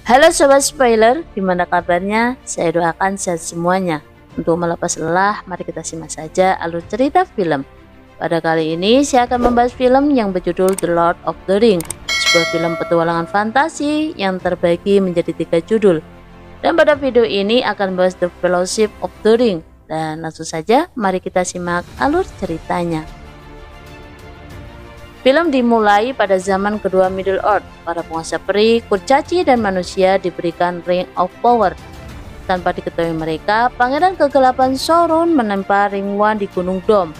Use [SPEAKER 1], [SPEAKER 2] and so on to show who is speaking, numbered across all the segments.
[SPEAKER 1] Halo Sobat Spoiler, gimana kabarnya? Saya doakan sehat semuanya. Untuk melepas lelah, mari kita simak saja alur cerita film. Pada kali ini, saya akan membahas film yang berjudul The Lord of the Ring, sebuah film petualangan fantasi yang terbagi menjadi 3 judul. Dan pada video ini akan membahas The Fellowship of the Ring. Dan langsung saja, mari kita simak alur ceritanya. Film dimulai pada zaman kedua Middle Earth. Para penguasa peri, kurcaci, dan manusia diberikan Ring of Power. Tanpa diketahui mereka, Pangeran Kegelapan Sauron menempa Ring One di Gunung Dom.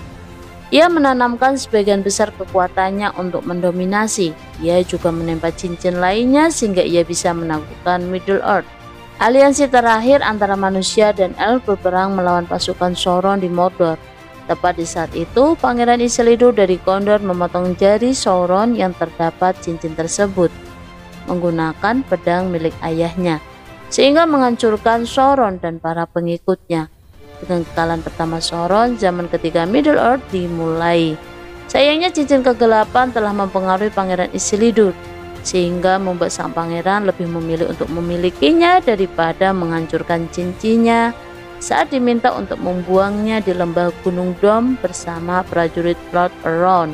[SPEAKER 1] Ia menanamkan sebagian besar kekuatannya untuk mendominasi. Ia juga menempa cincin lainnya sehingga ia bisa menaklukkan Middle Earth. Aliansi terakhir antara manusia dan elf berperang melawan pasukan Sauron di Mordor. Tepat di saat itu, Pangeran Isildur dari Gondor memotong jari Sauron yang terdapat cincin tersebut menggunakan pedang milik ayahnya, sehingga menghancurkan Sauron dan para pengikutnya. Dengan kekalahan pertama Sauron, zaman ketiga Middle Earth dimulai. Sayangnya cincin kegelapan telah mempengaruhi Pangeran Isildur, sehingga membuat sang pangeran lebih memilih untuk memilikinya daripada menghancurkan cincinnya saat diminta untuk membuangnya di lembah Gunung Dom bersama prajurit Blood Around.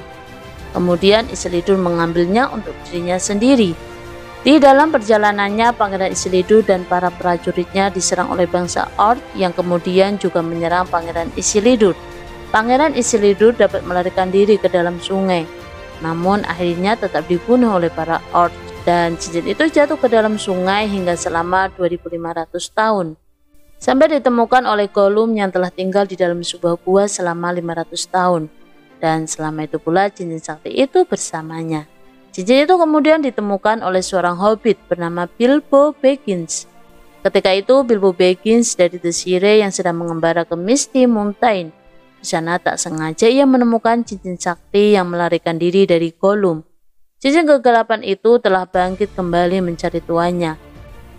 [SPEAKER 1] Kemudian Isildur mengambilnya untuk dirinya sendiri. Di dalam perjalanannya, Pangeran Isildur dan para prajuritnya diserang oleh bangsa Orc yang kemudian juga menyerang Pangeran Isildur. Pangeran Isildur dapat melarikan diri ke dalam sungai, namun akhirnya tetap dibunuh oleh para Orc, dan cincin itu jatuh ke dalam sungai hingga selama 2500 tahun. Sampai ditemukan oleh Gollum yang telah tinggal di dalam sebuah gua selama 500 tahun. Dan selama itu pula cincin sakti itu bersamanya. Cincin itu kemudian ditemukan oleh seorang hobbit bernama Bilbo Baggins. Ketika itu Bilbo Baggins dari The Shire yang sedang mengembara ke Misty Mountain. Di sana tak sengaja ia menemukan cincin sakti yang melarikan diri dari Gollum. Cincin kegelapan itu telah bangkit kembali mencari tuannya.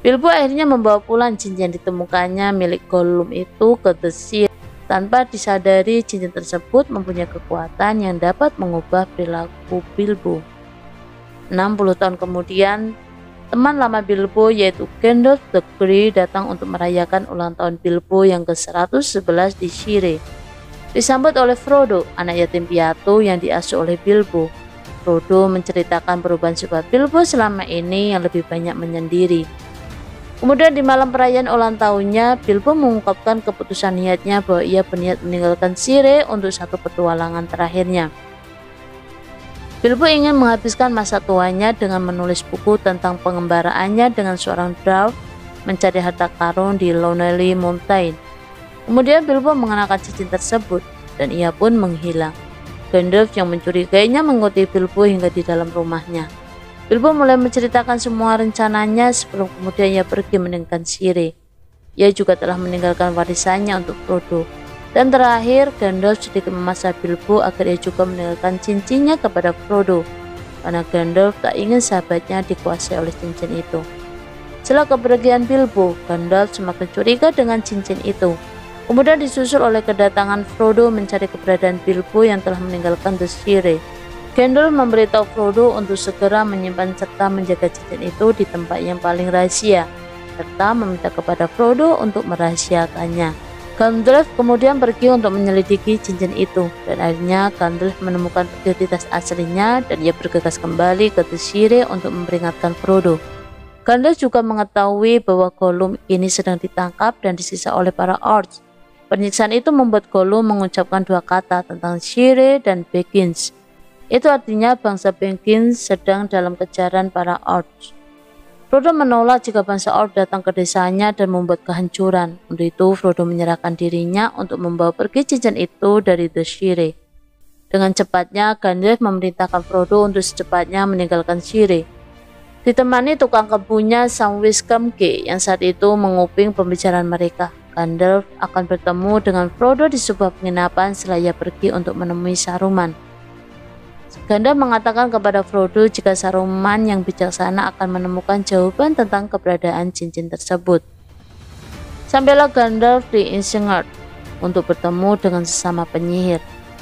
[SPEAKER 1] Bilbo akhirnya membawa pulang cincin yang ditemukannya milik Gollum itu ke The Shire. Tanpa disadari, cincin tersebut mempunyai kekuatan yang dapat mengubah perilaku Bilbo. 60 tahun kemudian, teman lama Bilbo yaitu Gandalf the Grey datang untuk merayakan ulang tahun Bilbo yang ke-111 di Shire. Disambut oleh Frodo, anak yatim piatu yang diasuh oleh Bilbo. Frodo menceritakan perubahan sifat Bilbo selama ini yang lebih banyak menyendiri. Kemudian di malam perayaan ulang tahunnya, Bilbo mengungkapkan keputusan niatnya bahwa ia berniat meninggalkan Shire untuk satu petualangan terakhirnya. Bilbo ingin menghabiskan masa tuanya dengan menulis buku tentang pengembaraannya dengan seorang dwarf mencari harta karun di Lonely Mountain. Kemudian Bilbo mengenakan cincin tersebut dan ia pun menghilang. Gandalf yang mencurigainya mengikuti Bilbo hingga di dalam rumahnya. Bilbo mulai menceritakan semua rencananya sebelum kemudian ia pergi meninggalkan Shire. Ia juga telah meninggalkan warisannya untuk Frodo. Dan terakhir, Gandalf sedikit memaksa Bilbo agar ia juga meninggalkan cincinnya kepada Frodo, karena Gandalf tak ingin sahabatnya dikuasai oleh cincin itu. Setelah kepergian Bilbo, Gandalf semakin curiga dengan cincin itu. Kemudian disusul oleh kedatangan Frodo mencari keberadaan Bilbo yang telah meninggalkan The Shire. Gandalf memberitahu Frodo untuk segera menyimpan serta menjaga cincin itu di tempat yang paling rahasia, serta meminta kepada Frodo untuk merahasiakannya. Gandalf kemudian pergi untuk menyelidiki cincin itu, dan akhirnya Gandalf menemukan identitas aslinya dan ia bergegas kembali ke The Shire untuk memperingatkan Frodo. Gandalf juga mengetahui bahwa Gollum kini sedang ditangkap dan disiksa oleh para Orcs. Penyiksaan itu membuat Gollum mengucapkan 2 kata tentang Shire dan Baggins. Itu artinya bangsa Baggins sedang dalam kejaran para Orcs. Frodo menolak jika bangsa Orc datang ke desanya dan membuat kehancuran. Untuk itu Frodo menyerahkan dirinya untuk membawa pergi cincin itu dari The Shire. Dengan cepatnya Gandalf memerintahkan Frodo untuk secepatnya meninggalkan Shire. Ditemani tukang kebunnya Sam Wyscombe yang saat itu menguping pembicaraan mereka. Gandalf akan bertemu dengan Frodo di sebuah penginapan setelah ia pergi untuk menemui Saruman. Gandalf mengatakan kepada Frodo jika Saruman yang bijaksana akan menemukan jawaban tentang keberadaan cincin tersebut. Sampailah Gandalf di Isengard untuk bertemu dengan sesama penyihir,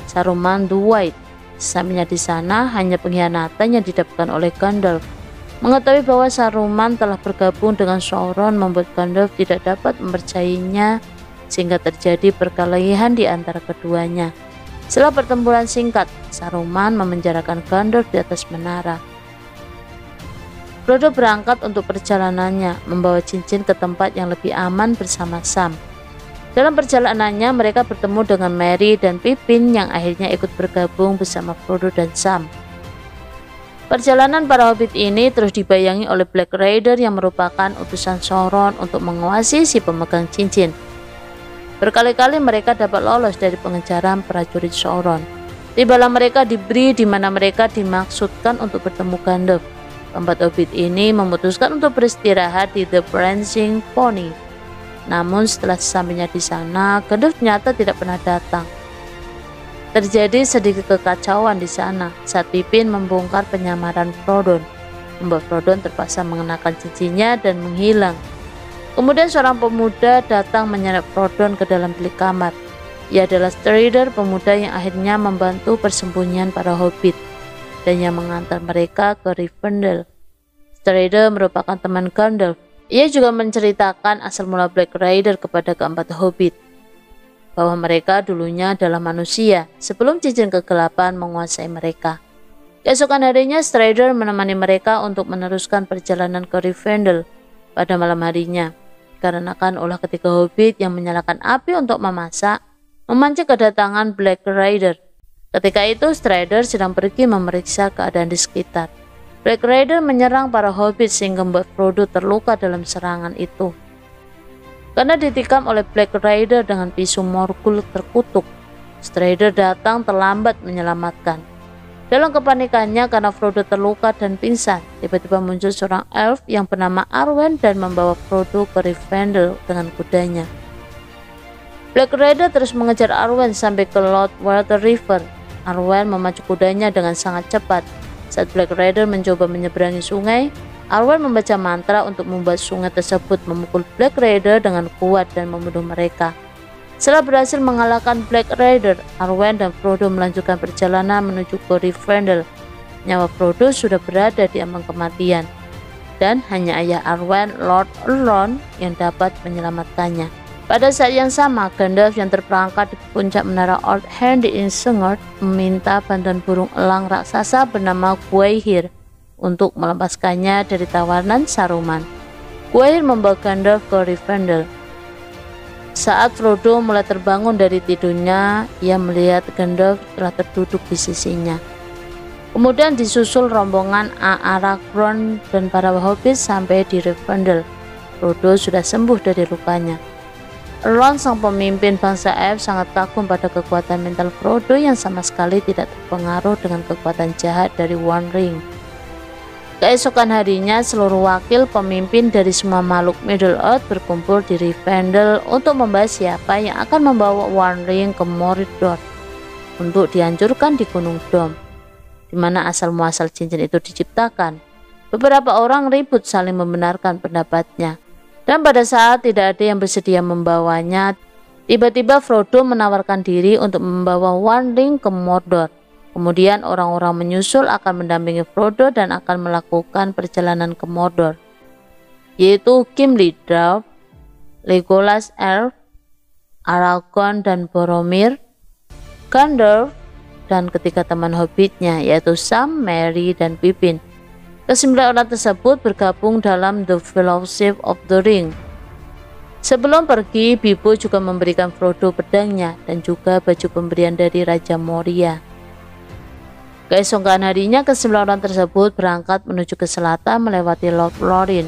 [SPEAKER 1] Saruman the White. Sesampainya di sana, hanya pengkhianatan yang didapatkan oleh Gandalf. Mengetahui bahwa Saruman telah bergabung dengan Sauron membuat Gandalf tidak dapat mempercayainya, sehingga terjadi perkelahian di antara keduanya. Setelah pertempuran singkat, Saruman memenjarakan Gandalf di atas menara. Frodo berangkat untuk perjalanannya, membawa cincin ke tempat yang lebih aman bersama Sam. Dalam perjalanannya, mereka bertemu dengan Merry dan Pippin yang akhirnya ikut bergabung bersama Frodo dan Sam. Perjalanan para hobbit ini terus dibayangi oleh Black Rider yang merupakan utusan Sauron untuk menguasai si pemegang cincin. Berkali-kali mereka dapat lolos dari pengejaran prajurit Sauron. Tibalah mereka di Bree di mana mereka dimaksudkan untuk bertemu Gandalf. Keempat hobbit ini memutuskan untuk beristirahat di The Prancing Pony. Namun setelah sesampainya di sana, Gandalf ternyata tidak pernah datang. Terjadi sedikit kekacauan di sana saat Pippin membongkar penyamaran Frodon, membuat Frodon terpaksa mengenakan cincinnya dan menghilang. Kemudian seorang pemuda datang menyeret Frodon ke dalam bilik kamar. Ia adalah Strider, pemuda yang akhirnya membantu persembunyian para hobbit dan yang mengantar mereka ke Rivendell. Strider merupakan teman Gandalf. Ia juga menceritakan asal mula Black Rider kepada keempat hobbit, bahwa mereka dulunya adalah manusia sebelum cincin kegelapan menguasai mereka. Keesokan harinya Strider menemani mereka untuk meneruskan perjalanan ke Rivendell. Pada malam harinya, dikarenakan ulah ketiga hobbit yang menyalakan api untuk memasak, memancing kedatangan Black Rider. Ketika itu Strider sedang pergi memeriksa keadaan di sekitar. Black Rider menyerang para hobbit sehingga membuat Frodo terluka dalam serangan itu. Karena ditikam oleh Black Rider dengan pisau Morgul terkutuk, Strider datang terlambat menyelamatkan. Dalam kepanikannya karena Frodo terluka dan pingsan, tiba-tiba muncul seorang elf yang bernama Arwen dan membawa Frodo ke Rivendell dengan kudanya. Black Rider terus mengejar Arwen sampai ke Loudwater River. Arwen memacu kudanya dengan sangat cepat. Saat Black Rider mencoba menyeberangi sungai, Arwen membaca mantra untuk membuat sungai tersebut memukul Black Rider dengan kuat dan membunuh mereka. Setelah berhasil mengalahkan Black Rider, Arwen dan Frodo melanjutkan perjalanan menuju ke Rivendell. Nyawa Frodo sudah berada di ambang kematian, dan hanya ayah Arwen, Lord Elrond, yang dapat menyelamatkannya. Pada saat yang sama, Gandalf yang terperangkap di puncak menara Old Hand di Isengard meminta bantuan burung elang raksasa bernama Gwaihir untuk melepaskannya dari tawanan Saruman. Gwaihir membawa Gandalf ke Rivendell. Saat Frodo mulai terbangun dari tidurnya, ia melihat Gandalf telah terduduk di sisinya. Kemudian disusul rombongan Aragorn dan para hobbit sampai di Rivendell. Frodo sudah sembuh dari lukanya. Elrond, sang pemimpin bangsa elf, sangat kagum pada kekuatan mental Frodo yang sama sekali tidak terpengaruh dengan kekuatan jahat dari One Ring. Keesokan harinya, seluruh wakil pemimpin dari semua makhluk Middle-earth berkumpul di Rivendell untuk membahas siapa yang akan membawa One Ring ke Mordor untuk dihancurkan di Gunung Dom, di mana asal-muasal cincin itu diciptakan. Beberapa orang ribut saling membenarkan pendapatnya. Dan pada saat tidak ada yang bersedia membawanya, tiba-tiba Frodo menawarkan diri untuk membawa One Ring ke Mordor. Kemudian orang-orang menyusul akan mendampingi Frodo dan akan melakukan perjalanan ke Mordor, yaitu Gimli Dwarf, Legolas Elf, Aragorn dan Boromir, Gandalf, dan ketiga teman hobbitnya yaitu Sam, Merry, dan Pippin. Kesembilan orang tersebut bergabung dalam The Fellowship of the Ring. Sebelum pergi, Bilbo juga memberikan Frodo pedangnya dan juga baju pemberian dari Raja Moria. Keesokan harinya, kesembilan orang tersebut berangkat menuju ke selatan melewati Laut Lorien.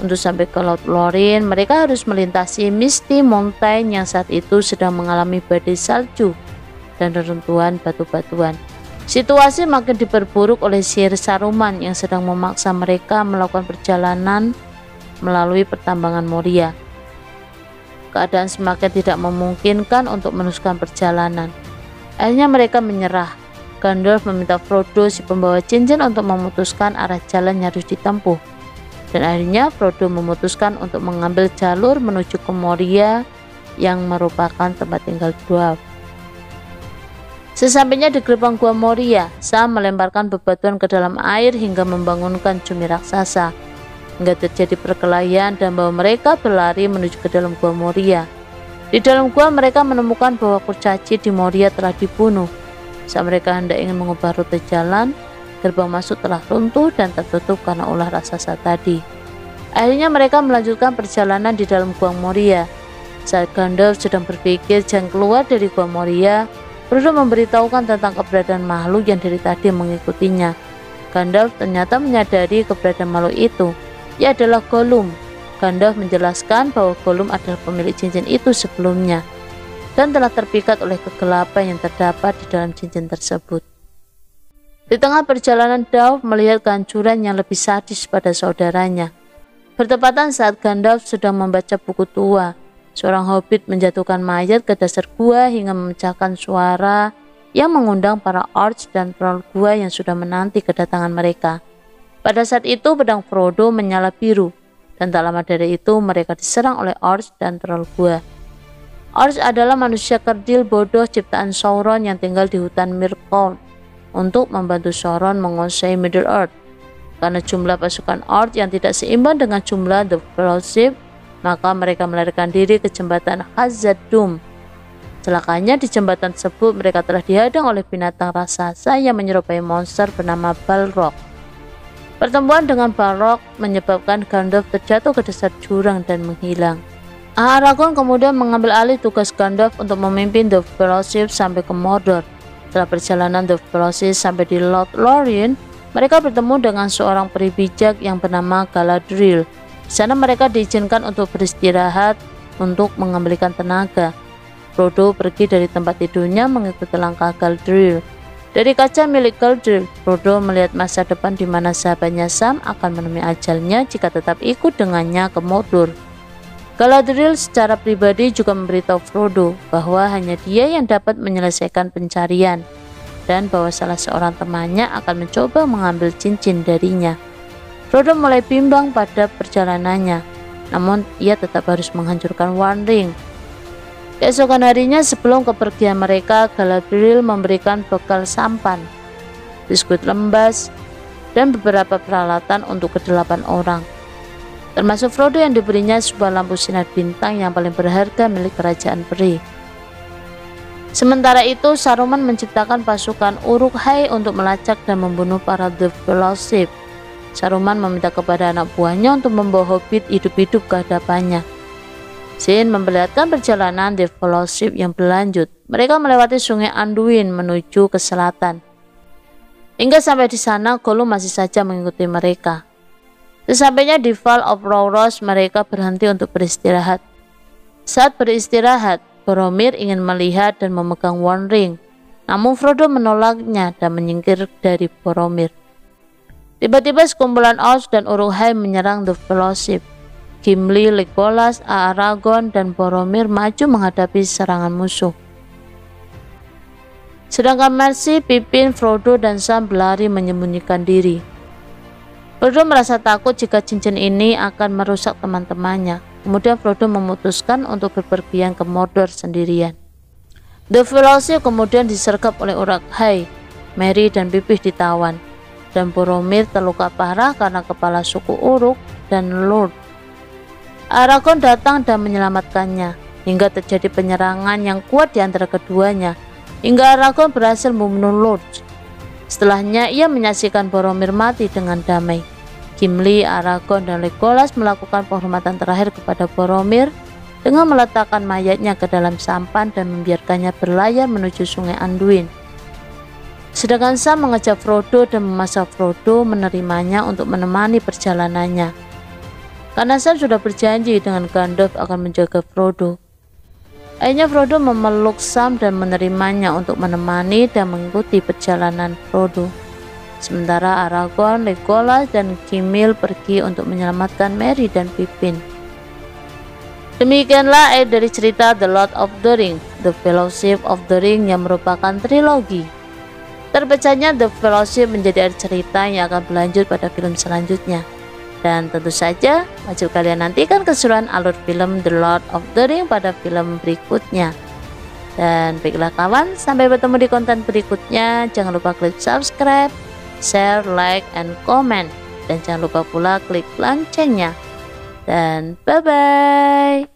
[SPEAKER 1] Untuk sampai ke Laut Lorien, mereka harus melintasi Misty Mountain yang saat itu sedang mengalami badai salju dan reruntuhan batu-batuan. Situasi makin diperburuk oleh sihir Saruman yang sedang memaksa mereka melakukan perjalanan melalui pertambangan Moria. Keadaan semakin tidak memungkinkan untuk meneruskan perjalanan. Akhirnya mereka menyerah. Gandalf meminta Frodo, si pembawa cincin, untuk memutuskan arah jalan yang harus ditempuh. Dan akhirnya Frodo memutuskan untuk mengambil jalur menuju ke Moria yang merupakan tempat tinggal dwarf. Sesampainya di gerbang Gua Moria, Sam melemparkan bebatuan ke dalam air hingga membangunkan cumi raksasa. Hingga terjadi perkelahian dan bahwa mereka berlari menuju ke dalam Gua Moria. Di dalam gua mereka menemukan bahwa kurcaci di Moria telah dibunuh. Saat mereka hendak ingin mengubah rute jalan, gerbang masuk telah runtuh dan tertutup karena ulah raksasa tadi. Akhirnya mereka melanjutkan perjalanan di dalam Gua Moria. Saat Gandalf sedang berpikir jalan keluar dari Gua Moria, Frodo memberitahukan tentang keberadaan makhluk yang dari tadi mengikutinya. Gandalf ternyata menyadari keberadaan makhluk itu. Ia adalah Gollum. Gandalf menjelaskan bahwa Gollum adalah pemilik cincin itu sebelumnya dan telah terpikat oleh kegelapan yang terdapat di dalam cincin tersebut. Di tengah perjalanan, Daw melihat kehancuran yang lebih sadis pada saudaranya. Bertepatan saat Gandalf sedang membaca buku tua, seorang hobbit menjatuhkan mayat ke dasar gua hingga memecahkan suara yang mengundang para orcs dan troll gua yang sudah menanti kedatangan mereka. Pada saat itu pedang Frodo menyala biru, dan tak lama dari itu mereka diserang oleh orcs dan troll gua. Orcs adalah manusia kerdil bodoh ciptaan Sauron yang tinggal di hutan Mirkwood untuk membantu Sauron menguasai Middle-earth. Karena jumlah pasukan orcs yang tidak seimbang dengan jumlah The Fellowship, maka mereka melarikan diri ke jembatan Khazad-dûm. Celakanya di jembatan tersebut mereka telah dihadang oleh binatang raksasa yang menyerupai monster bernama Balrog. Pertemuan dengan Balrog menyebabkan Gandalf terjatuh ke dasar jurang dan menghilang. Aragorn kemudian mengambil alih tugas Gandalf untuk memimpin The Fellowship sampai ke Mordor. Setelah perjalanan The Fellowship sampai di Lothlorien, mereka bertemu dengan seorang peri bijak yang bernama Galadriel. Di sana mereka diizinkan untuk beristirahat untuk mengembalikan tenaga. Frodo pergi dari tempat tidurnya mengikuti langkah Galadriel. Dari kaca milik Galadriel, Frodo melihat masa depan di mana sahabatnya Sam akan menemui ajalnya jika tetap ikut dengannya ke Mordor. Galadriel secara pribadi juga memberitahu Frodo bahwa hanya dia yang dapat menyelesaikan pencarian dan bahwa salah seorang temannya akan mencoba mengambil cincin darinya. Frodo mulai bimbang pada perjalanannya, namun ia tetap harus menghancurkan One Ring. Keesokan harinya sebelum kepergian mereka, Galadriel memberikan bekal sampan, biskuit lembas, dan beberapa peralatan untuk ke-8 orang. Termasuk Frodo yang diberinya sebuah lampu sinar bintang yang paling berharga milik kerajaan peri. Sementara itu, Saruman menciptakan pasukan Uruk-hai untuk melacak dan membunuh para The Fellowship. Saruman meminta kepada anak buahnya untuk membawa hobbit hidup-hidup ke hadapannya. Sin memperlihatkan perjalanan The Fellowship yang berlanjut. Mereka melewati sungai Anduin menuju ke selatan. Hingga sampai di sana, Gollum masih saja mengikuti mereka. Sesampainya di Vale of Rauros, mereka berhenti untuk beristirahat. Saat beristirahat, Boromir ingin melihat dan memegang One Ring. Namun Frodo menolaknya dan menyingkir dari Boromir. Tiba-tiba sekumpulan orcs dan Uruk-hai menyerang The Fellowship. Gimli, Legolas, Aragorn, dan Boromir maju menghadapi serangan musuh. Sedangkan Mercy, Pippin, Frodo, dan Sam berlari menyembunyikan diri. Frodo merasa takut jika cincin ini akan merusak teman-temannya. Kemudian Frodo memutuskan untuk berpergian ke Mordor sendirian. The Fellowship kemudian disergap oleh Uruk-hai. Merry dan Pippin ditawan, dan Boromir terluka parah karena kepala suku Uruk dan Lord. Aragorn datang dan menyelamatkannya, hingga terjadi penyerangan yang kuat di antara keduanya, hingga Aragorn berhasil membunuh Lord. Setelahnya ia menyaksikan Boromir mati dengan damai. Gimli, Aragorn, dan Legolas melakukan penghormatan terakhir kepada Boromir dengan meletakkan mayatnya ke dalam sampan dan membiarkannya berlayar menuju sungai Anduin. Sedangkan Sam mengajak Frodo dan memaksa Frodo menerimanya untuk menemani perjalanannya. Karena Sam sudah berjanji dengan Gandalf akan menjaga Frodo. Akhirnya Frodo memeluk Sam dan menerimanya untuk menemani dan mengikuti perjalanan Frodo. Sementara Aragorn, Legolas, dan Gimli pergi untuk menyelamatkan Merry dan Pippin. Demikianlah akhir dari cerita The Lord of the Ring, The Fellowship of the Ring yang merupakan trilogi. Terpecahnya The Fellowship menjadi akhir cerita yang akan berlanjut pada film selanjutnya. Dan tentu saja wajib kalian nantikan keseruan alur film The Lord of the Ring pada film berikutnya. Dan baiklah kawan, sampai bertemu di konten berikutnya. Jangan lupa klik subscribe, share, like, and comment. Dan jangan lupa pula klik loncengnya. Dan bye-bye.